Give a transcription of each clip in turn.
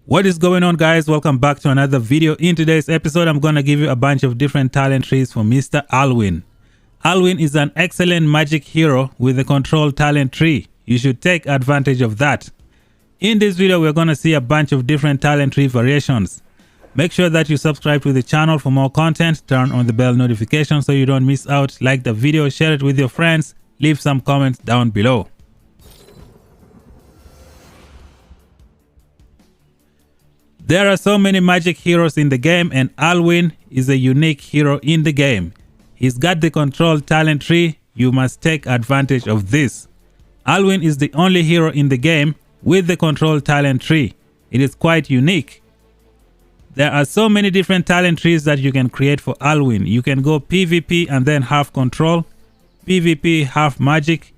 What is going on, guys? Welcome back to another video. In today's episode, I'm going to give you a bunch of different talent trees for Mr. ALWYN. ALWYN is an excellent magic hero with a control talent tree. You should take advantage of that. In this video, we're going to see a bunch of different talent tree variations. Make sure that you subscribe to the channel for more content. Turn on the bell notification so you don't miss out. Like the video, share it with your friends. Leave some comments down below. There are so many magic heroes in the game, and ALWYN is a unique hero in the game. He's got the control talent tree. You must take advantage of this. ALWYN is the only hero in the game with the control talent tree. It is quite unique. There are so many different talent trees that you can create for ALWYN. You can go PvP and then half control, PvP half magic.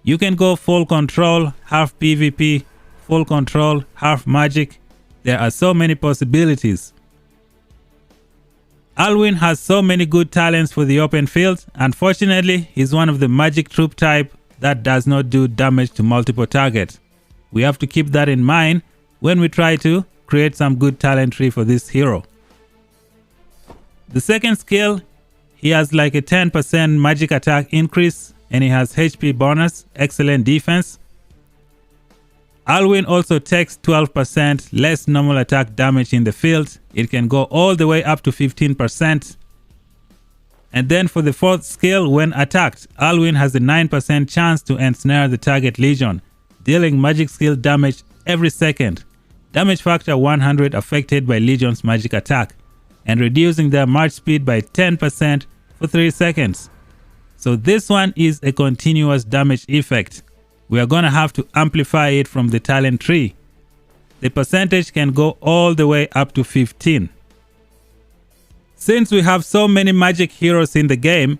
You can go full control, half PvP, full control, half magic. There are so many possibilities. ALWYN has so many good talents for the open field. Unfortunately, he's one of the magic troop type that does not do damage to multiple targets. We have to keep that in mind when we try to create some good talent tree for this hero. The second skill, he has like a 10% magic attack increase and he has HP bonus, excellent defense. ALWYN also takes 12% less normal attack damage in the field. It can go all the way up to 15%. And then for the fourth skill, when attacked, ALWYN has a 9% chance to ensnare the target legion, dealing magic skill damage every second. Damage factor 100 affected by legion's magic attack, and reducing their march speed by 10% for 3 seconds. So this one is a continuous damage effect. We are going to have to amplify it from the talent tree. The percentage can go all the way up to 15. Since we have so many magic heroes in the game,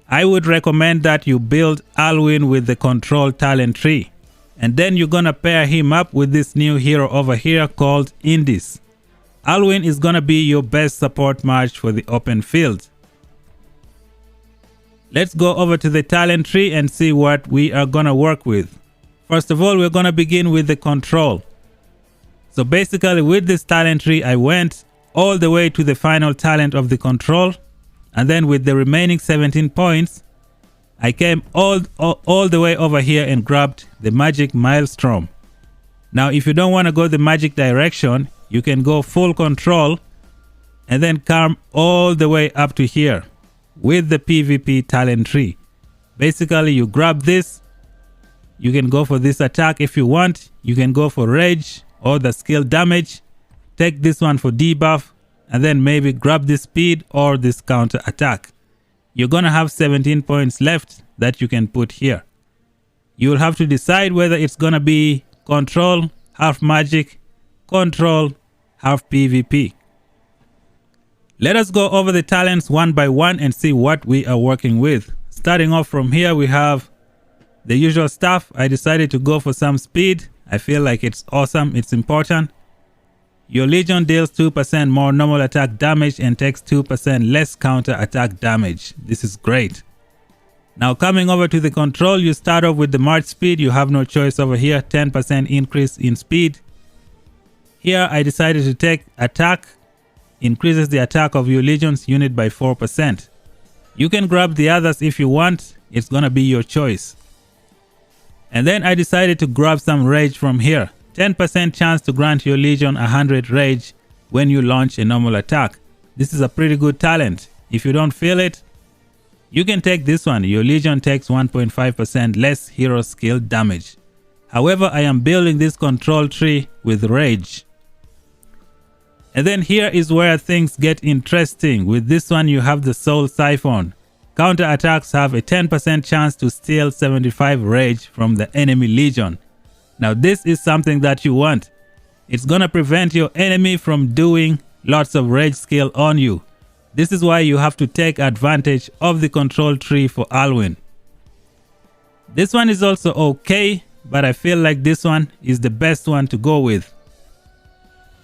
I would recommend that you build ALWYN with the control talent tree. And then you're going to pair him up with this new hero over here called Indies. ALWYN is going to be your best support mage for the open field. Let's go over to the talent tree and see what we are going to work with. First of all, we're going to begin with the control. So basically with this talent tree, I went all the way to the final talent of the control. And then with the remaining 17 points, I came all the way over here and grabbed the magic maelstrom. Now, if you don't want to go the magic direction, you can go full control and then come all the way up to here with the PvP talent tree. Basically, you grab this. You can go for this attack if you want. You can go for rage or the skill damage. Take this one for debuff and then maybe grab this speed or this counter attack. You're going to have 17 points left that you can put here. You'll have to decide whether it's going to be control, half magic, control, half PvP. Let us go over the talents one by one and see what we are working with. Starting off from here, we have the usual stuff. I decided to go for some speed. I feel like it's awesome. It's important. Your legion deals 2% more normal attack damage and takes 2% less counter attack damage. This is great. Now coming over to the control, you start off with the march speed. You have no choice over here. 10% increase in speed. Here I decided to take attack. Increases the attack of your legion's unit by 4%. You can grab the others if you want. It's gonna be your choice. And then I decided to grab some rage from here. 10% chance to grant your legion 100 rage when you launch a normal attack. This is a pretty good talent. If you don't feel it, you can take this one. Your legion takes 1.5% less hero skill damage. However, I am building this control tree with rage. And then here is where things get interesting. With this one, you have the soul siphon. Counter attacks have a 10% chance to steal 75 rage from the enemy legion. Now this is something that you want. It's gonna prevent your enemy from doing lots of rage skill on you. This is why you have to take advantage of the control tree for ALWYN. This one is also okay, but I feel like this one is the best one to go with.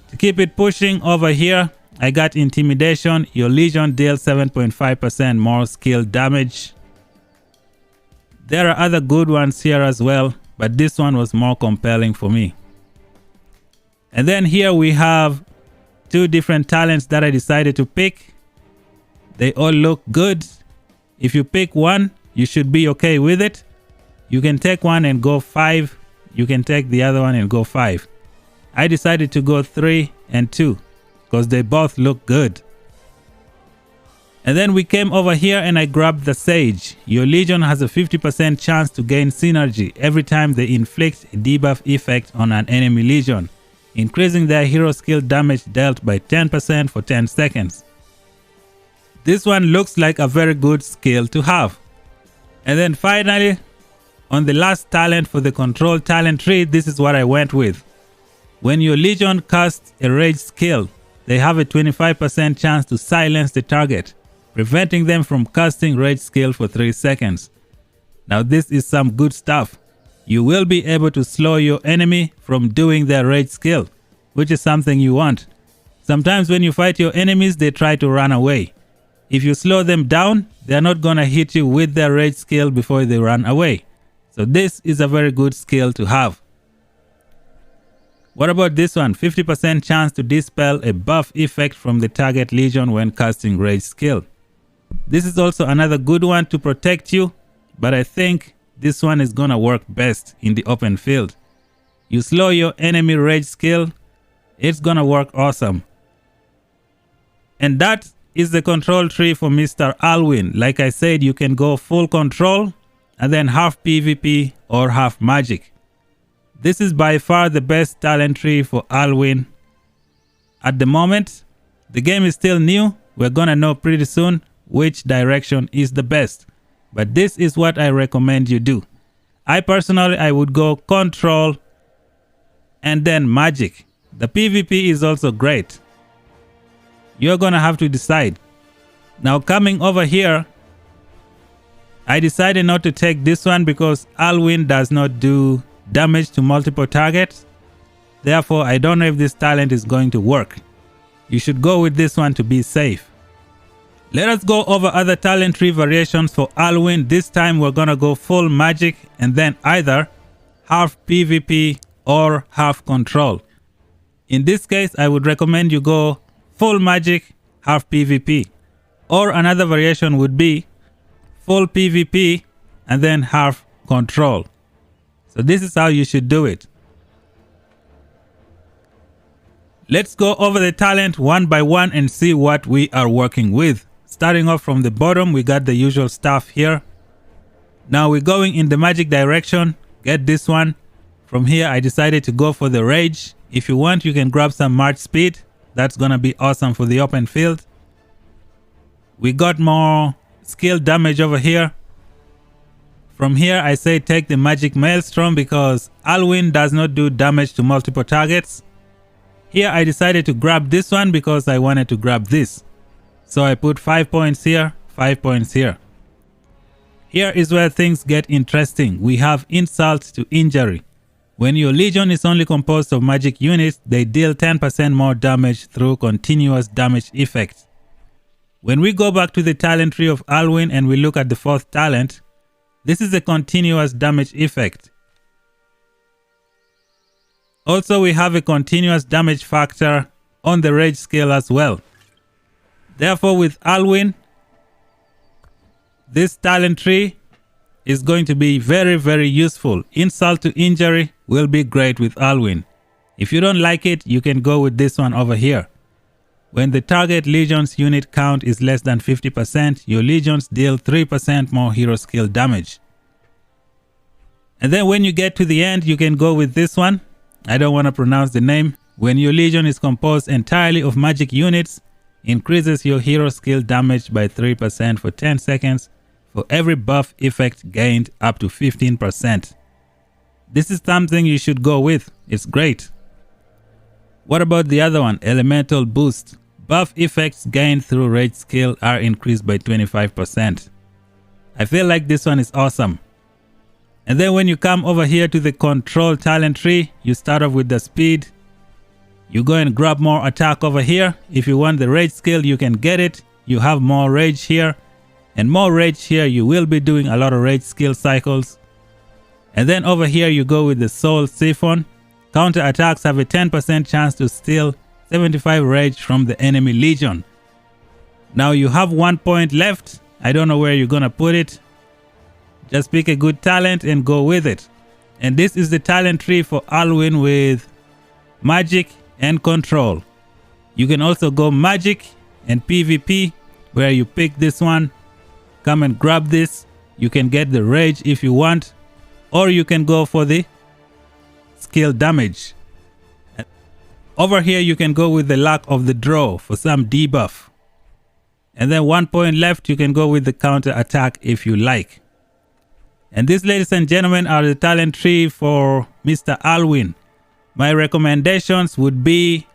To keep it pushing over here, I got intimidation. Your legion deals 7.5% more skill damage. There are other good ones here as well, but this one was more compelling for me. And then here we have 2 different talents that I decided to pick. They all look good. If you pick one, you should be okay with it. You can take one and go 5. You can take the other one and go 5. I decided to go 3 and 2 because they both look good. And then we came over here and I grabbed the Sage. Your Legion has a 50% chance to gain synergy every time they inflict a debuff effect on an enemy Legion, increasing their hero skill damage dealt by 10% for 10 seconds. This one looks like a very good skill to have. And then finally, on the last talent for the control talent tree, this is what I went with. When your Legion casts a rage skill, they have a 25% chance to silence the target, preventing them from casting rage skill for 3 seconds. Now this is some good stuff. You will be able to slow your enemy from doing their rage skill, which is something you want. Sometimes when you fight your enemies, they try to run away. If you slow them down, they're not gonna hit you with their rage skill before they run away. So this is a very good skill to have. What about this one? 50% chance to dispel a buff effect from the target Legion when casting rage skill. This is also another good one to protect you, but I think this one is gonna work best in the open field. You slow your enemy rage skill, it's gonna work awesome. And that is the control tree for Mr. ALWYN. Like I said, you can go full control and then half PvP or half magic. This is by far the best talent tree for ALWYN. At the moment, the game is still new. We're gonna know pretty soon which direction is the best. But this is what I recommend you do. I would go control and then magic. The PvP is also great. You're gonna have to decide. Now coming over here, I decided not to take this one because ALWYN does not do damage to multiple targets. Therefore, I don't know if this talent is going to work. You should go with this one to be safe. Let us go over other talent tree variations for ALWYN. This time we're gonna go full magic and then either half PvP or half control. In this case, I would recommend you go full magic, half PvP. Or another variation would be full PvP and then half control. So this is how you should do it. Let's go over the talent one by one and see what we are working with. Starting off from the bottom, we got the usual stuff here. Now we're going in the magic direction. Get this one. From here, I decided to go for the rage. If you want, you can grab some march speed. That's gonna be awesome for the open field. We got more skill damage over here. From here, I say take the magic maelstrom because ALWYN does not do damage to multiple targets. Here I decided to grab this one because I wanted to grab this. So I put 5 points here, 5 points here. Here is where things get interesting. We have insult to injury. When your Legion is only composed of magic units, they deal 10% more damage through continuous damage effects. When we go back to the talent tree of ALWYN and we look at the 4th talent, this is a continuous damage effect. Also, we have a continuous damage factor on the rage scale as well. Therefore, with ALWYN, this talent tree is going to be very, very useful. Insult to injury will be great with ALWYN. If you don't like it, you can go with this one over here. When the target Legion's unit count is less than 50%, your Legions deal 3% more hero skill damage. And then when you get to the end, you can go with this one. I don't want to pronounce the name. When your Legion is composed entirely of magic units, increases your hero skill damage by 3% for 10 seconds for every buff effect gained up to 15%. This is something you should go with. It's great. What about the other one? Elemental boost. Buff effects gained through rage skill are increased by 25%. I feel like this one is awesome. And then when you come over here to the control talent tree, you start off with the speed. You go and grab more attack over here. If you want the rage skill, you can get it. You have more rage here. And more rage here, you will be doing a lot of rage skill cycles. And then over here, you go with the soul siphon. Counter attacks have a 10% chance to steal 75 rage from the enemy legion. Now you have 1 point left. I don't know where you're gonna put it. Just pick a good talent and go with it. And this is the talent tree for ALWYN with magic and control. You can also go magic and PvP, where you pick this one. Come and grab this. You can get the rage if you want, or you can go for the skill damage. Over here you can go with the luck of the draw for some debuff. And then 1 point left, you can go with the counter attack if you like. And these, ladies and gentlemen, are the talent tree for Mr. ALWYN. My recommendations would be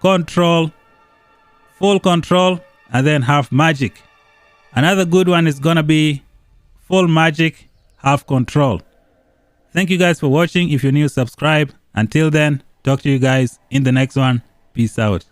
control, full control, and then half magic. Another good one is gonna be full magic, half control. Thank you guys for watching. If you're new, subscribe. Until then, talk to you guys in the next one. Peace out.